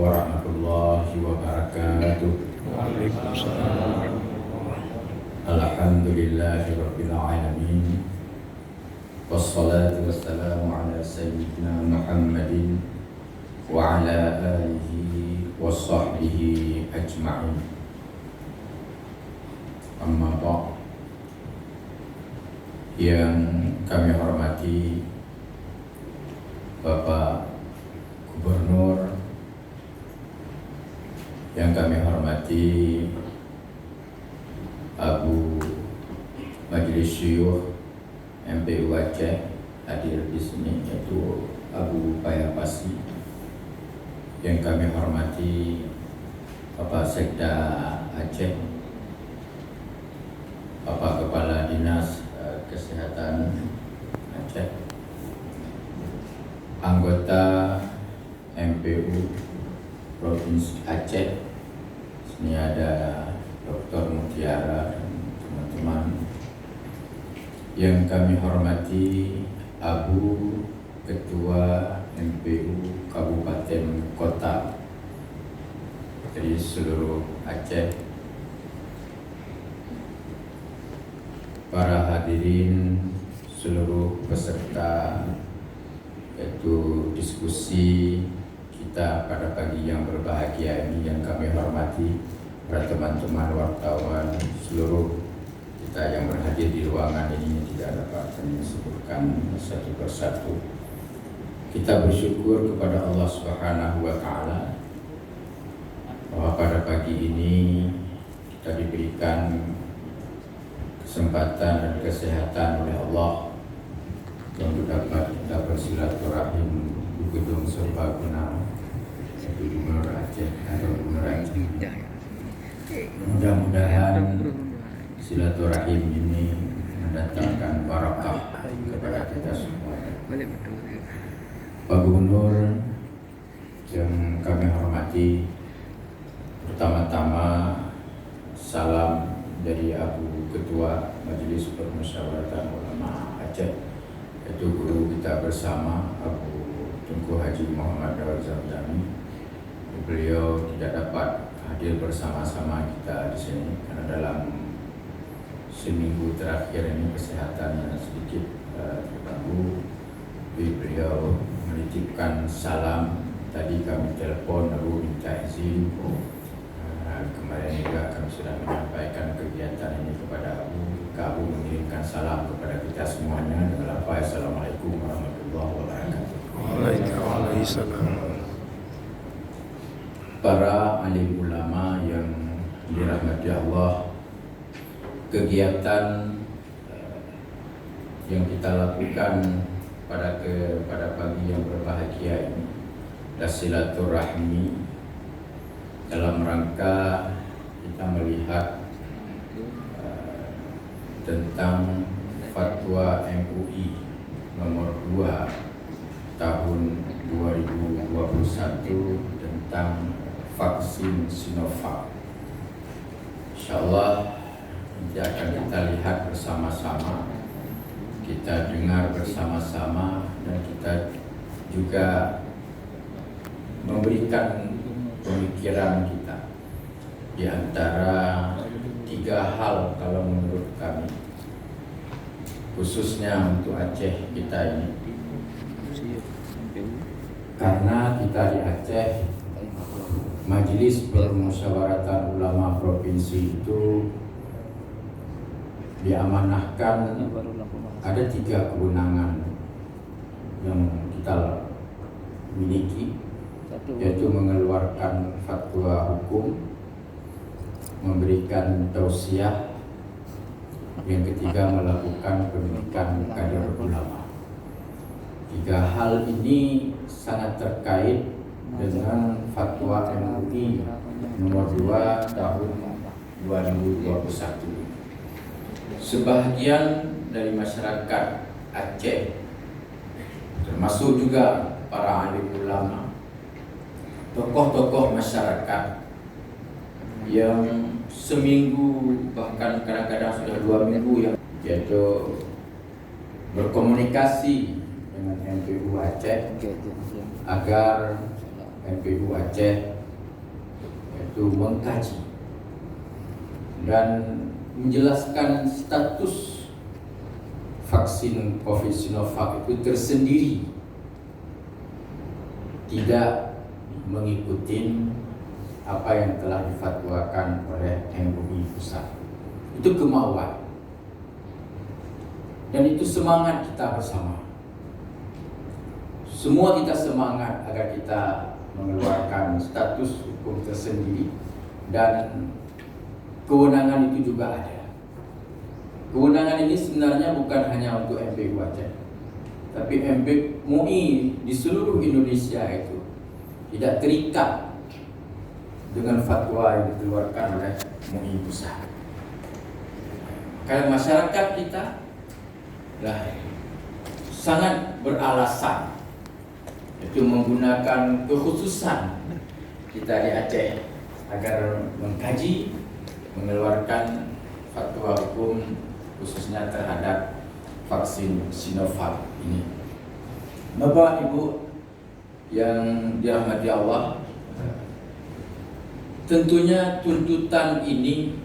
warahmatullahi wabarakatuh. Waalaikumsalam. Alhamdulillahi rabbil alamin. Wassalatu wassalamu ala sayyidina Muhammadin wa ala alihi wa sahbihi ajma'in. Amma ba'd. Yang kami hormati Bapak Gubernur, yang kami hormati Abu Majelis Syuyukh MPU Aceh, hadir di sini yaitu Abu Payapasi. Yang kami hormati Bapak Sekda Aceh, Bapak Kepala Dinas Kesehatan Aceh, anggota MPU Provinsi Aceh. Sini ada Dr. Mutiara dan teman-teman. Yang kami hormati Abu Ketua MPU Kabupaten Kota dari seluruh Aceh, para hadirin, seluruh peserta yaitu diskusi kita pada pagi yang berbahagia ini, yang kami hormati para teman-teman wartawan, seluruh kita yang berhadir di ruangan ini, tidak dapat kami sebutkan satu persatu. Kita bersyukur kepada Allah Subhanahu wa Ta'ala bahwa pada pagi ini kita diberikan kesempatan dan kesehatan oleh Allah untuk dapat kita bersilaturahim di Gedung Serbaguna Gubernur Aceh atau Gubernur Aceh. Mudah-mudahan silaturahim ini mendatangkan barakah kepada kita semua. Pak Gubernur yang kami hormati, pertama-tama salam dari Abu Ketua Majelis Permusyawaratan Ulama Aceh, yaitu guru kita bersama Abu Tunku Haji Muhammad Dawud Zamzami. Beliau tidak dapat hadir bersama-sama kita di sini karena dalam seminggu terakhir ini kesehatannya sedikit terganggu. Beliau menitipkan salam. Tadi kami telepon, lalu minta izin. Kemarin juga kami sudah menyampaikan kegiatan ini kepada Abu mengirimkan salam kepada kita semuanya. Assalamualaikum warahmatullahi wabarakatuh. Waalaikumsalam. Para alim ulama yang dirahmati Allah, kegiatan yang kita lakukan pada pagi yang berbahagia ini adalah silaturahmi dalam rangka kita melihat tentang fatwa MUI nomor 2 tahun 2021 tentang vaksin Sinovac. Insyaallah nanti akan kita lihat bersama-sama, kita dengar bersama-sama, dan kita juga memberikan pemikiran kita di antara 3 hal kalau menurut kami, khususnya untuk Aceh kita ini, karena kita di Aceh Majelis Permusyawaratan Ulama Provinsi itu diamanahkan ada 3 kewenangan yang kita miliki, yaitu mengeluarkan fatwa hukum, memberikan tausiah, yang ketiga melakukan pendidikan kader ulama. 3 hal ini sangat terkait dengan fatwa MUI nomor 2 tahun 2021. Sebahagian dari masyarakat Aceh, termasuk juga para alim ulama, tokoh-tokoh masyarakat yang seminggu bahkan kadang-kadang sudah 2 minggu yang yaitu berkomunikasi dengan MPU Aceh agar MPU Aceh yaitu mengkaji dan menjelaskan status vaksin COVID Sinovac itu tersendiri, tidak mengikuti apa yang telah difatwakan oleh MUI Pusat. Itu kemauan dan itu semangat kita bersama. Semua kita semangat agar kita mengeluarkan status hukum tersendiri dan kewenangan itu juga ada. Kewenangan ini sebenarnya bukan hanya untuk MPU Aceh, tapi MUI di seluruh Indonesia itu tidak terikat dengan fatwa yang dikeluarkan oleh MUI Pusat. Karena masyarakat kita sangat beralasan itu menggunakan kekhususan kita di Aceh agar mengkaji, mengeluarkan fatwa hukum khususnya terhadap vaksin Sinovac ini. Bapak Ibu yang dirahmati Allah, tentunya tuntutan ini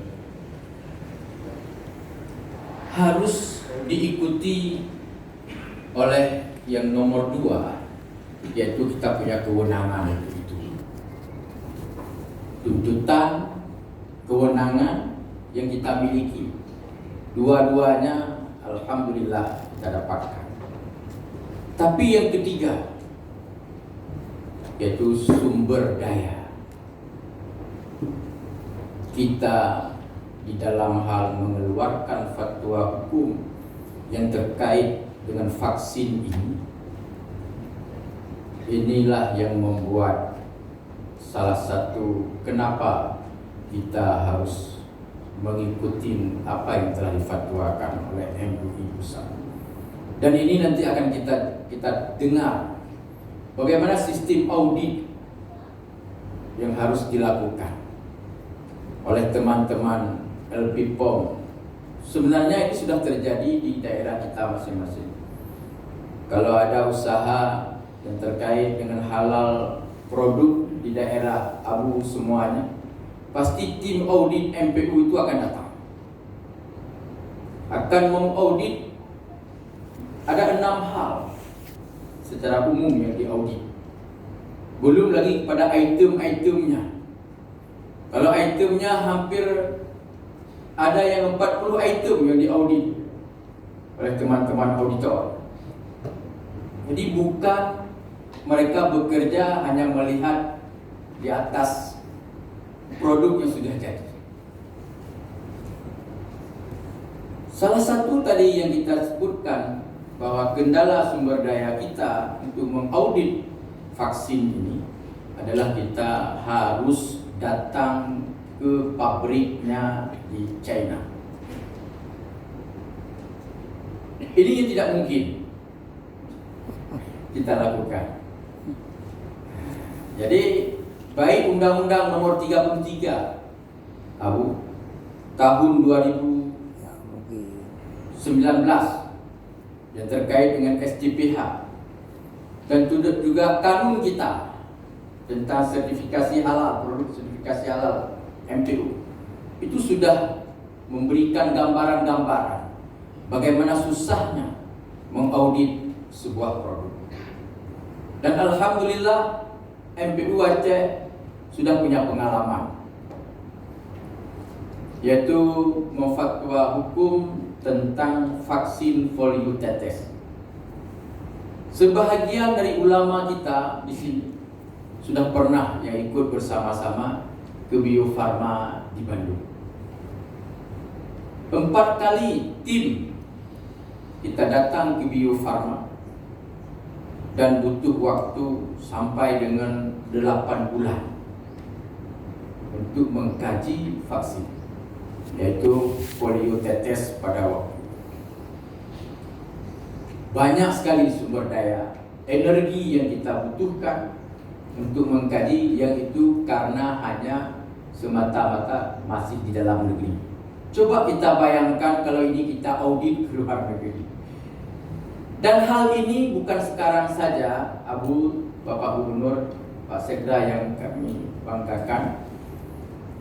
harus diikuti oleh yang nomor 2, yaitu kita punya kewenangan itu. Tuntutan, kewenangan yang kita miliki, dua-duanya alhamdulillah kita dapatkan. Tapi yang ketiga, yaitu sumber daya. Kita di dalam hal mengeluarkan fatwa hukum yang terkait dengan vaksin ini, inilah yang membuat salah satu kenapa kita harus mengikuti apa yang telah difatwakan oleh MUI Pusat. Dan ini nanti akan kita dengar bagaimana sistem audit yang harus dilakukan oleh teman-teman LPPOM. Sebenarnya itu sudah terjadi di daerah kita masing-masing. Kalau ada usaha yang terkait dengan halal produk di daerah Abu semuanya, pasti tim audit MPU itu akan datang, akan mengaudit. Ada 6 hal secara umum yang diaudit, belum lagi pada item-itemnya. Kalau itemnya hampir ada yang 40 item yang diaudit oleh teman-teman auditor. Jadi bukan mereka bekerja hanya melihat di atas produk yang sudah jadi. Salah satu tadi yang kita sebutkan bahwa kendala sumber daya kita untuk mengaudit vaksin ini adalah kita harus datang ke pabriknya di China. Ini yang tidak mungkin kita lakukan. Jadi baik Undang-Undang Nomor 33 tahun 2019 yang terkait dengan SJPH dan juga kanun kita tentang sertifikasi halal, produk sertifikasi halal MPU, itu sudah memberikan gambaran-gambaran bagaimana susahnya mengaudit sebuah produk. Dan alhamdulillah MPU Aceh sudah punya pengalaman, yaitu memfatwa hukum tentang vaksin polio tetes. Sebahagian dari ulama kita di sini sudah pernah yang ikut bersama-sama ke Bio Farma di Bandung. 4 kali tim kita datang ke Bio Farma dan butuh waktu sampai dengan 8 bulan untuk mengkaji vaksin, yaitu polio tetes pada waktu. Banyak sekali sumber daya, energi yang kita butuhkan untuk mengkaji yang itu karena hanya semata-mata masih di dalam negeri. Coba kita bayangkan kalau ini kita audit ke luar negeri. Dan hal ini bukan sekarang saja, Bapak Gubernur, Pak Sekda yang kami banggakan.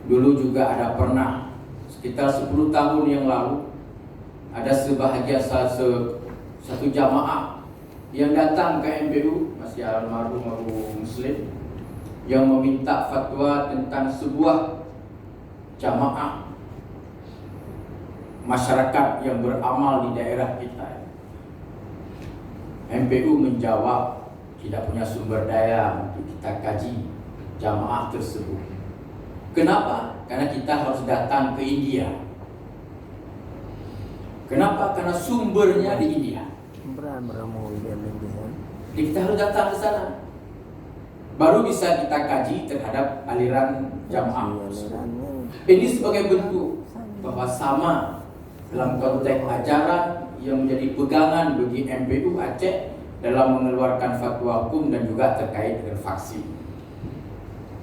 Dulu juga ada pernah sekitar 10 tahun yang lalu ada sebahagian satu jamaah yang datang ke MPU, masih almarhum Abu Muslim, yang meminta fatwa tentang sebuah jamaah masyarakat yang beramal di daerah kita. MPU menjawab tidak punya sumber daya untuk kita kaji jamaah tersebut. Kenapa? Karena kita harus datang ke India. Kenapa? Karena sumbernya di India. Jadi kita harus datang ke sana. Baru bisa kita kaji terhadap aliran jamaah. Ini sebagai bentuk bahwa sama dalam konteks ajaran yang menjadi pegangan bagi MPU Aceh dalam mengeluarkan fatwa hukum dan juga terkait dengan vaksin.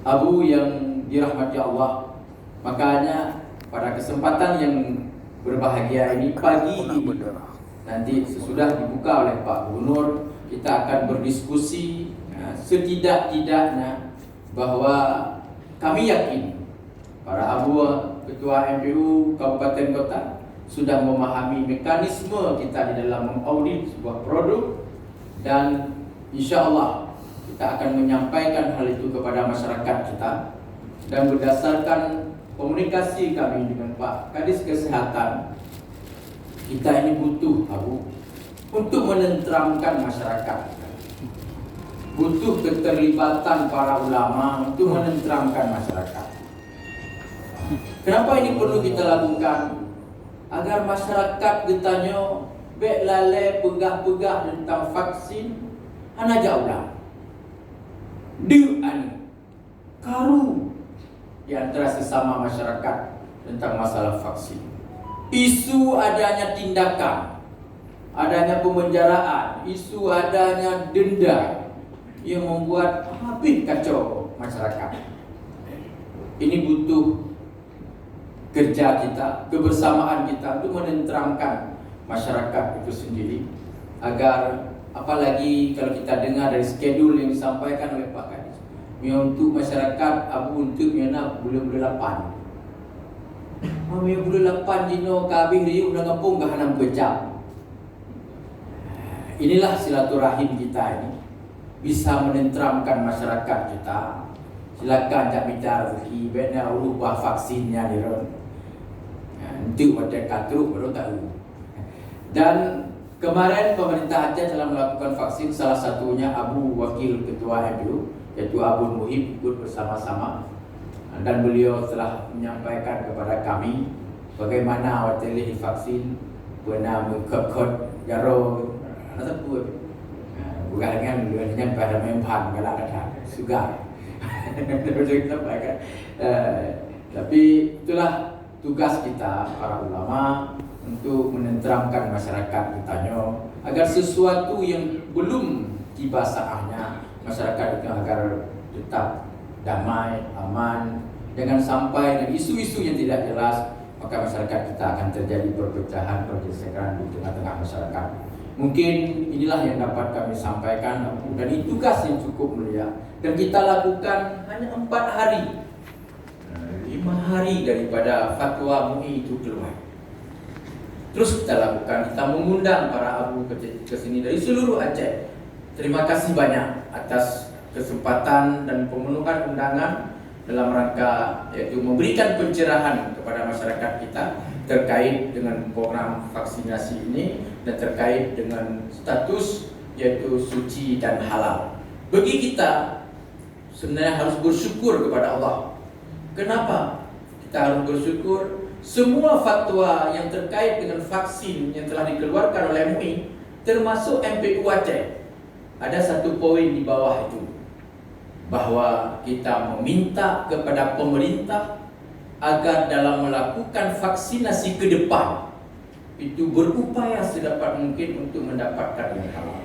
Abu yang dirahmati Allah, makanya pada kesempatan yang berbahagia ini pagi ini nanti sesudah dibuka oleh Pak Gubernur, kita akan berdiskusi setidak-tidaknya bahwa kami yakin para abu ketua MPU Kabupaten Kota sudah memahami mekanisme kita di dalam mengaudit sebuah produk, dan insya Allah kita akan menyampaikan hal itu kepada masyarakat kita. Dan berdasarkan komunikasi kami dengan Pak Kadis Kesehatan, kita ini butuh Abu untuk menenteramkan masyarakat. Butuh keterlibatan para ulama untuk menenteramkan masyarakat. Kenapa ini perlu kita lakukan? Agar masyarakat getanya bek lale pegah-pegah tentang vaksin hana jauh dian karu di antara sesama masyarakat tentang masalah vaksin. Isu adanya tindakan, adanya pemenjaraan, isu adanya denda yang membuat habis kacau masyarakat. Ini butuh kerja kita, kebersamaan kita untuk menenteramkan masyarakat itu sendiri, agar apalagi kalau kita dengar dari schedule yang disampaikan oleh Pak Kadis, untuk masyarakat abu untuk mina bulan-bulan 8. Bulan 8 dino kabeh riuk dah kampung ke hanam kejam. Inilah silaturahim kita ini bisa menenteramkan masyarakat kita. Silakan jak bicara rezeki, bena ubah vaksinnya ni ron. Nanti pada katruk baru tahu. Dan kemarin pemerintah Aceh telah melakukan vaksin, salah satunya Abu Wakil Ketua MPU, yaitu Abu Muhib, ikut bersama-sama. Dan beliau telah menyampaikan kepada kami bagaimana awak divaksin, pernah mengkot jaro, ada apa? Bukan dengan pada mempan galak kata sugar. Tapi itulah tugas kita para ulama untuk menenteramkan masyarakat kitanya agar sesuatu yang belum tiba saatnya masyarakat itu agar tetap damai, aman, jangan sampai dengan isu-isu yang tidak jelas, maka masyarakat kita akan terjadi perpecahan, pergeseran di tengah-tengah masyarakat. Mungkin inilah yang dapat kami sampaikan, dan ini tugas yang cukup mulia dan kita lakukan hanya 4 hari, 5 hari daripada fatwa MUI itu keluar. Terus kita lakukan, kita mengundang para abu ke sini dari seluruh Aceh. Terima kasih banyak atas kesempatan dan pemenuhan undangan dalam rangka yaitu memberikan pencerahan kepada masyarakat kita terkait dengan program vaksinasi ini dan terkait dengan status yaitu suci dan halal. Bagi kita sebenarnya harus bersyukur kepada Allah. Kenapa kita harus bersyukur? Semua fatwa yang terkait dengan vaksin yang telah dikeluarkan oleh MUI termasuk MPU Aceh, ada satu poin di bawah itu, bahwa kita meminta kepada pemerintah agar dalam melakukan vaksinasi ke depan itu berupaya sedapat mungkin untuk mendapatkan yang halal.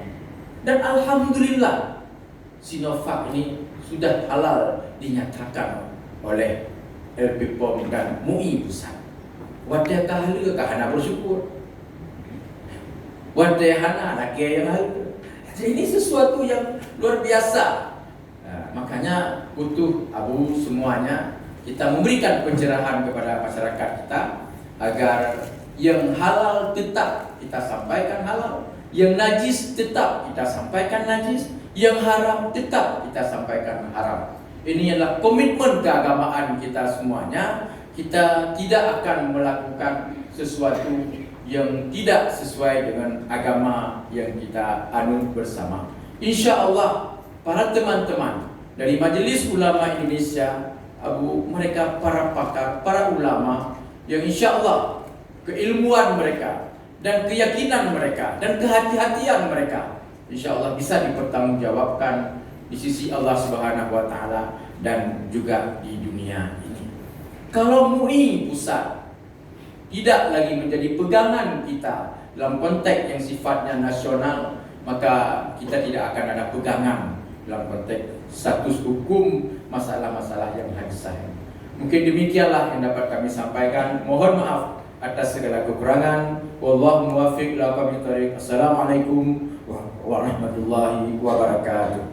Dan alhamdulillah Sinovac ini sudah halal dinyatakan oleh LPPOM dan MUI pusat. Wadah kahli kahana bersyukur. Wadah hana laki yang hal. Jadi ini sesuatu yang luar biasa. masyarakat. Makanya butuh Abu semuanya kita memberikan pencerahan kepada masyarakat kita agar yang halal tetap kita sampaikan halal, yang najis tetap kita sampaikan najis, yang haram tetap kita sampaikan haram. Ini adalah komitmen keagamaan kita semuanya. Kita tidak akan melakukan sesuatu yang tidak sesuai dengan agama yang kita anut bersama. Insya Allah para teman-teman dari Majelis Ulama Indonesia, mereka para pakar, para ulama yang insya Allah keilmuan mereka dan keyakinan mereka dan kehati-hatian mereka insya Allah bisa dipertanggungjawabkan di sisi Allah Subhanahu wa Ta'ala dan juga di dunia ini. Kalau MUI pusat tidak lagi menjadi pegangan kita dalam konteks yang sifatnya nasional, maka kita tidak akan ada pegangan dalam konteks status hukum masalah-masalah yang hadisah. Mungkin demikianlah yang dapat kami sampaikan. Mohon maaf atas segala kekurangan. Wallahu muwaffiq ila aqwamit thoriq. Assalamualaikum warahmatullahi wabarakatuh.